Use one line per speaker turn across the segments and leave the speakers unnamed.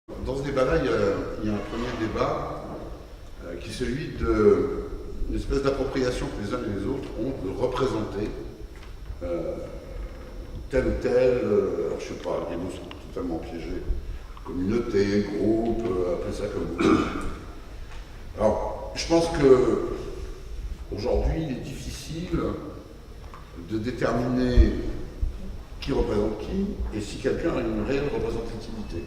Dans ce débat-là, il y a un premier débat qui est celui d'une espèce d'appropriation que les uns et les autres ont de représenter tel ou tel, alors je sais pas, les mots sont totalement piégés, communauté, groupe, appelez ça comme vous voulez. Alors, je pense que aujourd'hui, il est difficile de déterminer qui représente qui et si quelqu'un a une réelle représentativité.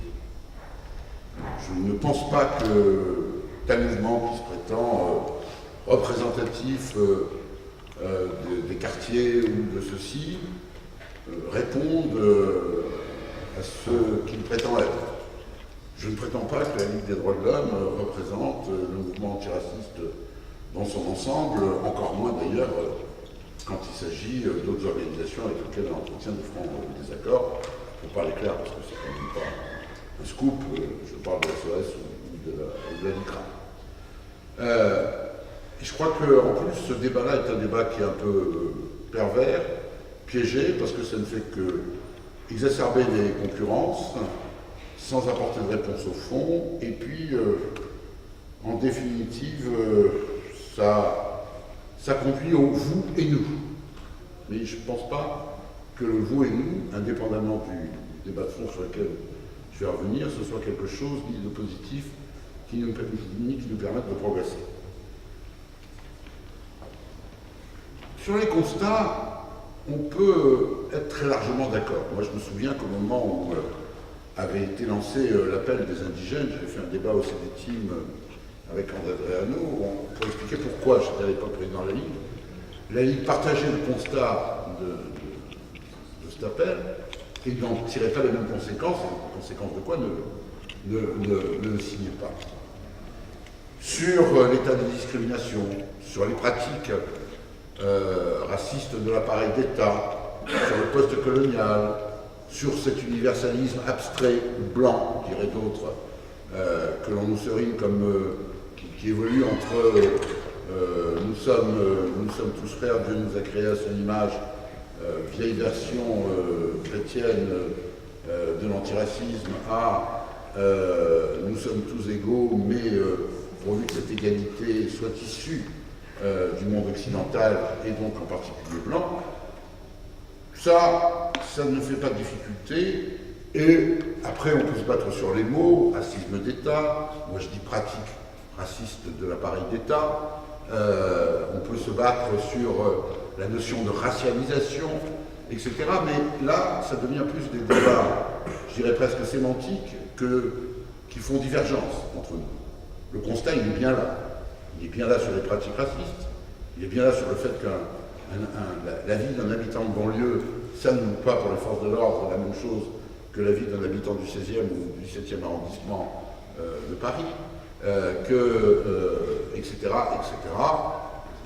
Je ne pense pas que tel mouvement qui se prétend représentatif des quartiers ou de ceux-ci réponde à ce qu'il prétend être. Je ne prétends pas que la Ligue des droits de l'homme représente le mouvement antiraciste dans son ensemble, encore moins d'ailleurs quand il s'agit d'autres organisations avec lesquelles elle entretient de francs désaccords. Pour parler clair, parce que c'est quand même pas un scoop, je parle de la SOS ou de la LICRA. Et je crois qu'en plus, ce débat-là est un débat qui est un peu pervers, piégé, parce que ça ne fait que exacerber les concurrences, sans apporter de réponse au fond, et puis, en définitive, ça conduit au vous et nous. Mais je ne pense pas que le vous et nous, indépendamment du débat de fond sur lequel je vais revenir, ce soit quelque chose ni de positif, ni qui nous permette de progresser. Sur les constats, on peut être très largement d'accord. Moi, je me souviens qu'au moment où avait été lancé l'appel des indigènes, j'avais fait un débat au CDTIM avec André Adriano pour expliquer pourquoi j'étais à l'époque président de la Ligue. La Ligue partageait le constat de cet appel et n'en tirait pas les mêmes conséquences, et conséquences de quoi ne le signait pas. Sur l'état de discrimination, sur les pratiques racistes de l'appareil d'État, sur le post-colonial, sur cet universalisme abstrait, blanc, diraient d'autres, que l'on nous serine comme qui évolue entre nous sommes tous frères, Dieu nous a créés à son image, vieille version chrétienne de l'antiracisme, à nous sommes tous égaux, mais pourvu que cette égalité soit issue du monde occidental et donc en particulier blanc, ça ne fait pas de difficulté. Et après, on peut se battre sur les mots, racisme d'État, moi je dis pratique raciste de l'appareil d'État, on peut se battre sur la notion de racialisation, etc. Mais là, ça devient plus des débats, je dirais presque sémantiques, qui font divergence entre nous. Le constat, il est bien là. Il est bien là sur les pratiques racistes, il est bien là sur le fait que la vie d'un habitant de banlieue, ça ne vaut pas pour les forces de l'ordre la même chose que la vie d'un habitant du 16e ou du 17e arrondissement de Paris, etc., etc.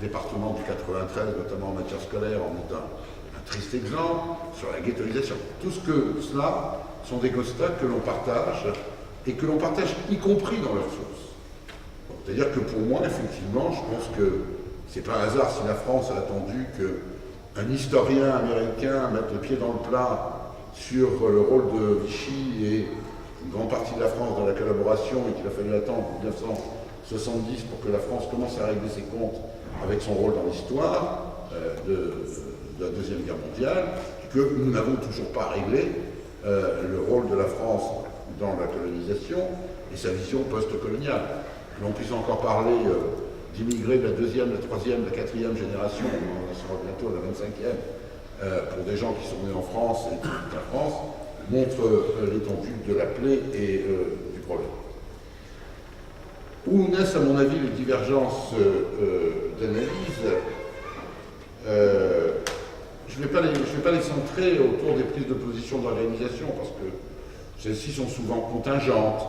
Le département du 93, notamment en matière scolaire, en est un triste exemple, sur la ghettoisation. Tout cela sont des constats que l'on partage, et que l'on partage y compris dans leurs sources. C'est-à-dire que pour moi, effectivement, je pense que c'est pas un hasard si la France a attendu qu'un historien américain mette le pied dans le plat sur le rôle de Vichy et une grande partie de la France dans la collaboration et qu'il a fallu attendre 1970 pour que la France commence à régler ses comptes avec son rôle dans l'histoire de la Deuxième Guerre mondiale, et que nous n'avons toujours pas réglé le rôle de la France dans la colonisation et sa vision post-coloniale. L'on puisse encore parler d'immigrés de la deuxième, la troisième, la quatrième génération, on sera bientôt à la 25e, pour des gens qui sont nés en France et qui quittent la France, montre l'étendue de la plaie et du problème. Où naissent, à mon avis, les divergences d'analyse. Je ne vais pas les centrer autour des prises de position d'organisation, parce que celles-ci sont souvent contingentes,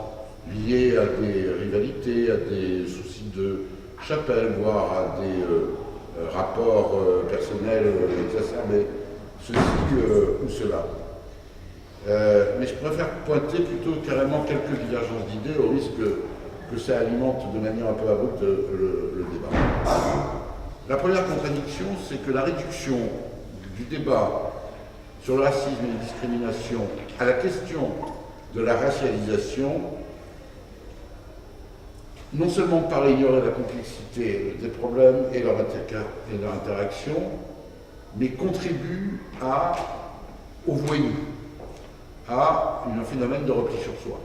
liées à des rivalités, à des soucis de chapelle, voire à des rapports personnels exacerbés, ceci ou cela. Mais je préfère pointer plutôt carrément quelques divergences d'idées au risque que ça alimente de manière un peu abrupte le débat. La première contradiction, c'est que la réduction du débat sur le racisme et les discriminations à la question de la racialisation non seulement ne pas ignorer la complexité des problèmes et leur interaction, mais contribue au voyou, à un phénomène de repli sur soi.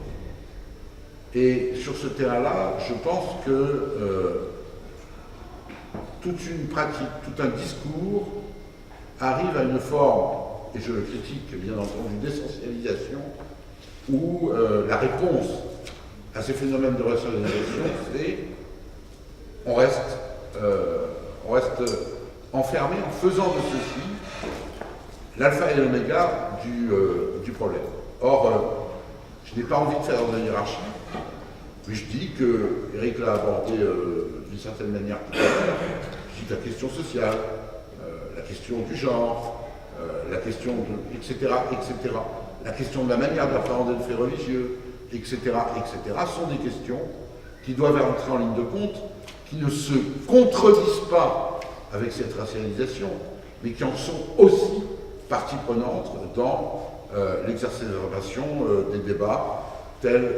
Et sur ce terrain-là, je pense que toute une pratique, tout un discours arrive à une forme, et je le critique bien entendu, d'essentialisation, où la réponse à ces phénomènes de rationalisation, c'est on reste enfermé en faisant de ceci l'alpha et l'oméga du problème. Or, je n'ai pas envie de faire de hiérarchie, mais je dis que, Eric l'a abordé d'une certaine manière tout à l'heure, je dis que la question sociale, la question du genre, la question de, etc., la question de la manière d'appréhender le fait religieux, etc., sont des questions qui doivent entrer en ligne de compte, qui ne se contredisent pas avec cette racialisation, mais qui en sont aussi partie prenante dans l'exercitation des débats tels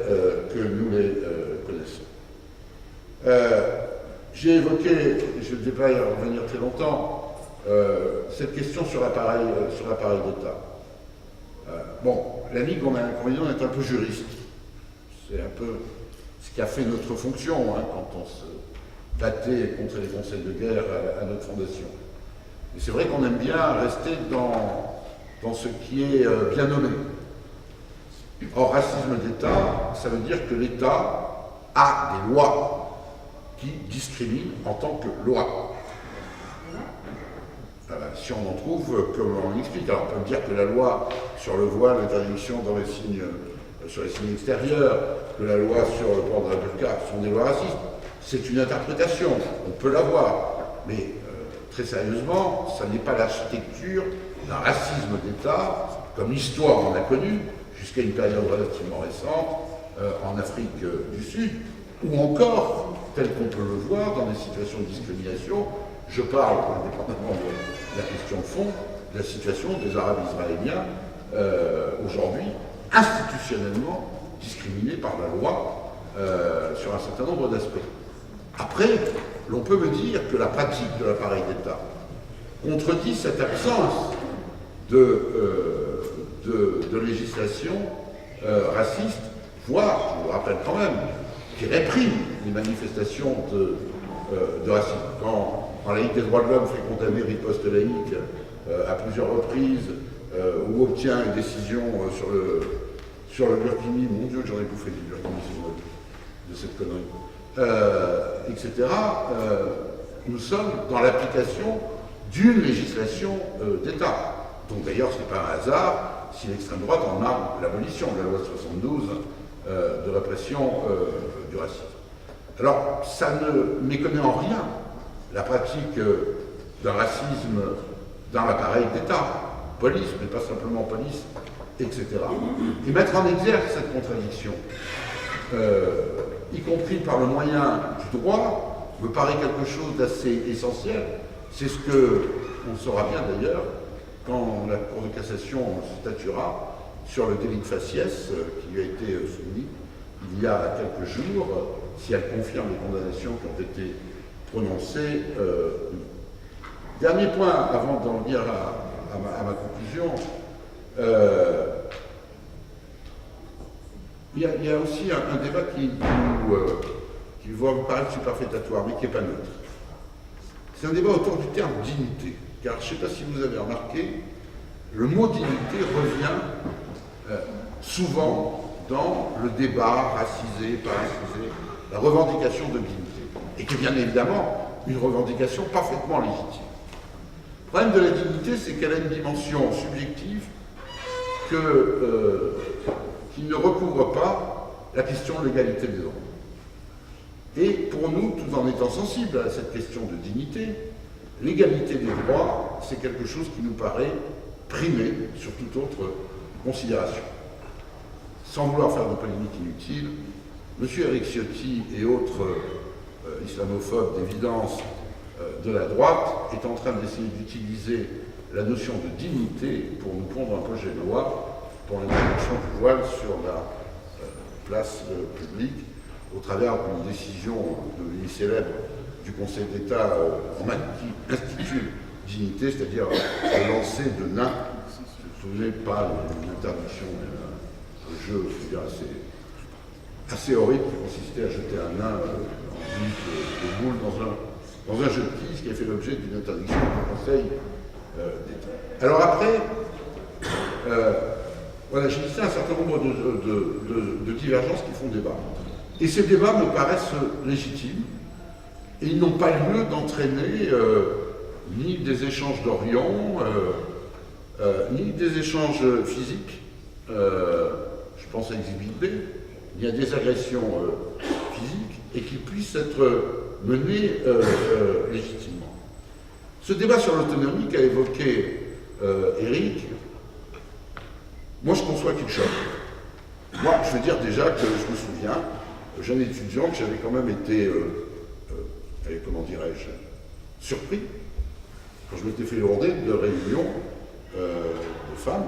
que nous les connaissons. J'ai évoqué, je ne vais pas y revenir très longtemps, cette question sur l'appareil d'État. Bon, la Ligue, on a l'inconvénient d'être un peu juriste. C'est un peu ce qui a fait notre fonction quand on se battait contre les conseils de guerre à notre fondation. Mais c'est vrai qu'on aime bien rester dans ce qui est bien nommé. Or, racisme d'État, ça veut dire que l'État a des lois qui discriminent en tant que loi. Si on en trouve, comme on l'explique, alors on peut dire que la loi sur le voile, l'interdiction dans les signes, sur les signes extérieurs, que la loi sur le port de la burqa sont des lois racistes. C'est une interprétation, on peut l'avoir, mais très sérieusement, ça n'est pas l'architecture d'un racisme d'État, comme l'histoire en a connu, jusqu'à une période relativement récente, en Afrique du Sud, ou encore, tel qu'on peut le voir, dans des situations de discrimination. Je parle, indépendamment de la question de fond, de la situation des Arabes israéliens, aujourd'hui, institutionnellement discriminés par la loi sur un certain nombre d'aspects. Après, l'on peut me dire que la pratique de l'appareil d'État contredit cette absence de législation raciste, voire, je vous le rappelle quand même, qui réprime les manifestations de racisme. Quand la Ligue des droits de l'homme fait condamner riposte laïque à plusieurs reprises, ou obtient une décision sur le Burkini, mon Dieu, j'en ai bouffé du Burkini de cette connerie, etc., nous sommes dans l'application d'une législation d'État. Donc d'ailleurs, ce n'est pas un hasard si l'extrême droite en a l'abolition de la loi 72 de répression du racisme. Alors, ça ne méconnaît en rien la pratique d'un racisme dans l'appareil d'État, police, mais pas simplement police, etc. Et mettre en exergue cette contradiction, y compris par le moyen du droit, me paraît quelque chose d'assez essentiel. C'est ce que on saura bien d'ailleurs quand la Cour de cassation statuera sur le délit de faciès qui lui a été soumis il y a quelques jours, si elle confirme les condamnations qui ont été prononcées. Dernier point, avant d'en venir à ma conclusion, il y a aussi un débat qui vous paraître superfétatoire, mais qui n'est pas neutre. C'est un débat autour du terme dignité. Car je ne sais pas si vous avez remarqué, le mot dignité revient souvent dans le débat racisé, pas racisé, la revendication de dignité. Et qui est bien évidemment une revendication parfaitement légitime. Le problème de la dignité, c'est qu'elle a une dimension subjective qui ne recouvre pas la question de l'égalité des hommes. Et pour nous, tout en étant sensibles à cette question de dignité, l'égalité des droits, c'est quelque chose qui nous paraît primé sur toute autre considération. Sans vouloir faire de polémique inutile, M. Eric Ciotti et autres islamophobes d'évidence de la droite est en train d'essayer d'utiliser la notion de dignité pour nous pondre un projet de loi pour l'interdiction du voile sur la place publique au travers d'une décision devenue célèbre du Conseil d'État en institut dignité, c'est-à-dire le lancer de nains. Je ne me souviens pas d'une interdiction, un jeu assez horrible qui consistait à jeter un nain en de boule dans un jeu de quilles, ce qui a fait l'objet d'une interdiction du Conseil d'État. Alors après, voilà, j'ai listé un certain nombre de divergences qui font débat. Et ces débats me paraissent légitimes, et ils n'ont pas lieu d'entraîner ni des échanges d'Orient, ni des échanges physiques, je pense à Exhibit B, ni à des agressions physiques, et qui puissent être menées légitimement. Ce débat sur l'autonomie qu'a évoqué Éric, moi je conçois qu'il choque. Moi, je veux dire déjà que je me souviens, jeune étudiant, que j'avais quand même été, comment dirais-je, surpris quand je m'étais fait lourder de réunions de femmes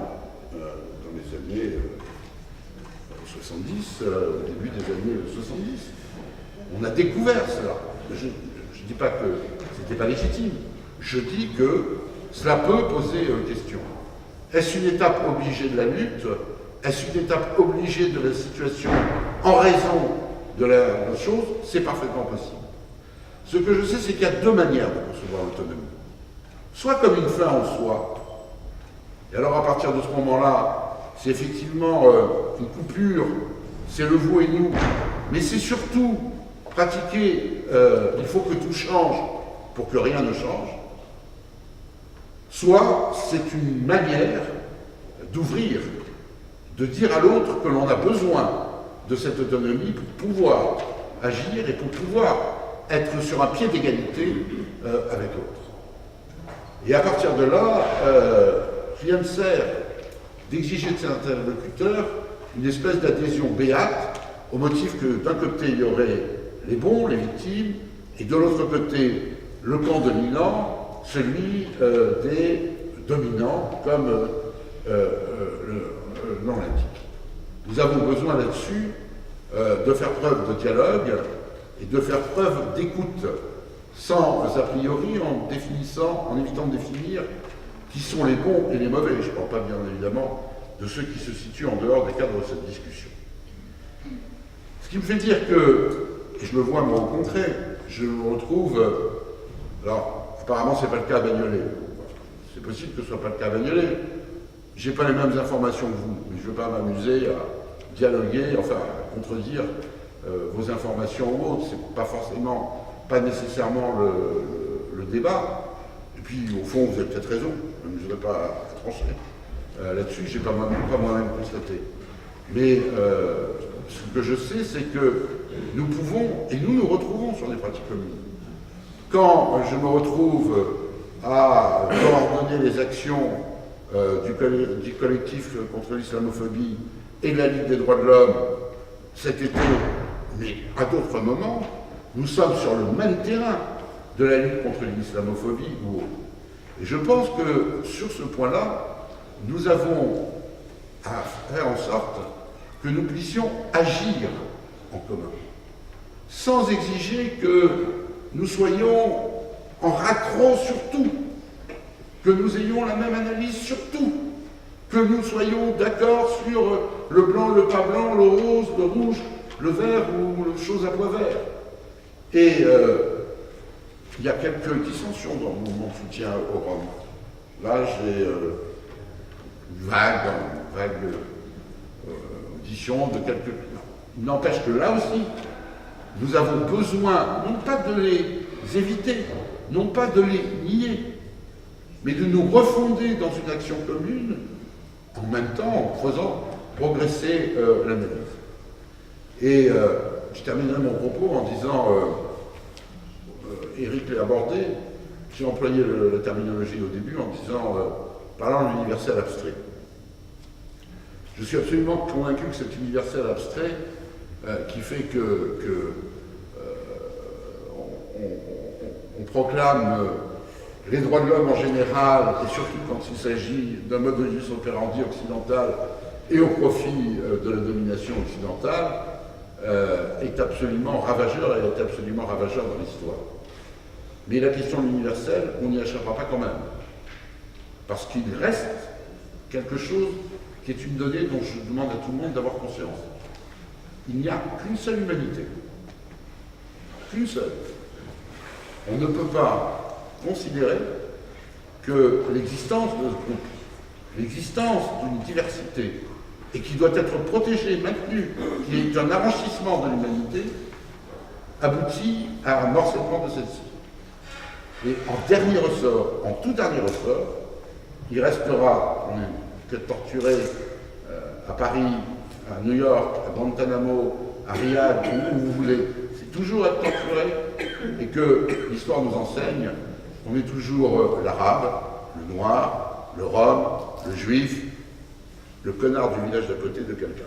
dans les années 70, au début des années 70. On a découvert cela. Je ne dis pas que ce n'était pas légitime, je dis que cela peut poser question. Est-ce une étape obligée de la lutte? Est-ce une étape obligée de la situation en raison de la chose? C'est parfaitement possible. Ce que je sais, c'est qu'il y a deux manières de concevoir l'autonomie. Soit comme une fin en soi, et alors à partir de ce moment-là, c'est effectivement une coupure, c'est le vous et nous, mais c'est surtout pratiquer, il faut que tout change pour que rien ne change. Soit c'est une manière d'ouvrir, de dire à l'autre que l'on a besoin de cette autonomie pour pouvoir agir et pour pouvoir être sur un pied d'égalité avec l'autre. Et à partir de là, rien ne sert d'exiger de ses interlocuteurs une espèce d'adhésion béate au motif que d'un côté il y aurait les bons, les victimes, et de l'autre côté le camp dominant, celui des dominants, comme le nom l'indique. Nous avons besoin là-dessus de faire preuve de dialogue et de faire preuve d'écoute, sans a priori en évitant de définir qui sont les bons et les mauvais. Je ne parle pas bien évidemment de ceux qui se situent en dehors des cadres de cette discussion. Ce qui me fait dire que, et je le vois moi au contraire, je me retrouve, alors apparemment c'est pas le cas à Bagnolet, c'est possible que ce soit pas le cas à Bagnolet, j'ai pas les mêmes informations que vous, mais je ne veux pas m'amuser à dialoguer, enfin à contredire vos informations ou autres, c'est pas forcément, pas nécessairement le débat. Et puis au fond vous avez peut-être raison, je ne voudrais pas trancher là-dessus, j'ai pas moi-même constaté. Mais ce que je sais, c'est que nous pouvons, et nous nous retrouvons sur des pratiques communes. Quand je me retrouve à coordonner les actions du collectif contre l'islamophobie et de la Ligue des droits de l'homme cet été, mais à d'autres moments, nous sommes sur le même terrain de la lutte contre l'islamophobie ou autre. Et je pense que sur ce point-là, nous avons à faire en sorte que nous puissions agir en commun, sans exiger que nous soyons en raccro sur tout, que nous ayons la même analyse sur tout, que nous soyons d'accord sur le blanc, le pas blanc, le rose, le rouge, le vert ou les choses à bois vert. Et il y a quelques dissensions dans le mouvement de soutien aux Roms. Là, j'ai une vague audition de quelques... Il n'empêche que là aussi, nous avons besoin, non pas de les éviter, non pas de les nier, mais de nous refonder dans une action commune, en même temps en faisant progresser l'analyse. Et je terminerai mon propos en disant, Éric l'a abordé, j'ai employé la terminologie au début en disant, parlant de l'universel abstrait. Je suis absolument convaincu que cet universel abstrait qui fait que on proclame les droits de l'homme en général, et surtout quand il s'agit d'un mode de jus operandi occidental et au profit de la domination occidentale, est absolument ravageur et est absolument ravageur dans l'histoire. Mais la question de l'universel, on n'y échappera pas quand même. Parce qu'il reste quelque chose qui est une donnée dont je demande à tout le monde d'avoir conscience. Il n'y a qu'une seule humanité. Qu'une seule. On ne peut pas considérer que l'existence de ce groupe, l'existence d'une diversité, et qui doit être protégée, maintenue, qui est un enrichissement de l'humanité, aboutit à un morcellement de celle-ci. Et en dernier ressort, en tout dernier ressort, il restera que torturer à Paris, à New York, à Guantanamo, à Riyad, où vous voulez, c'est toujours être torturé, et que l'histoire nous enseigne, on est toujours l'arabe, le noir, le rome, le juif, le connard du village d'à côté de quelqu'un.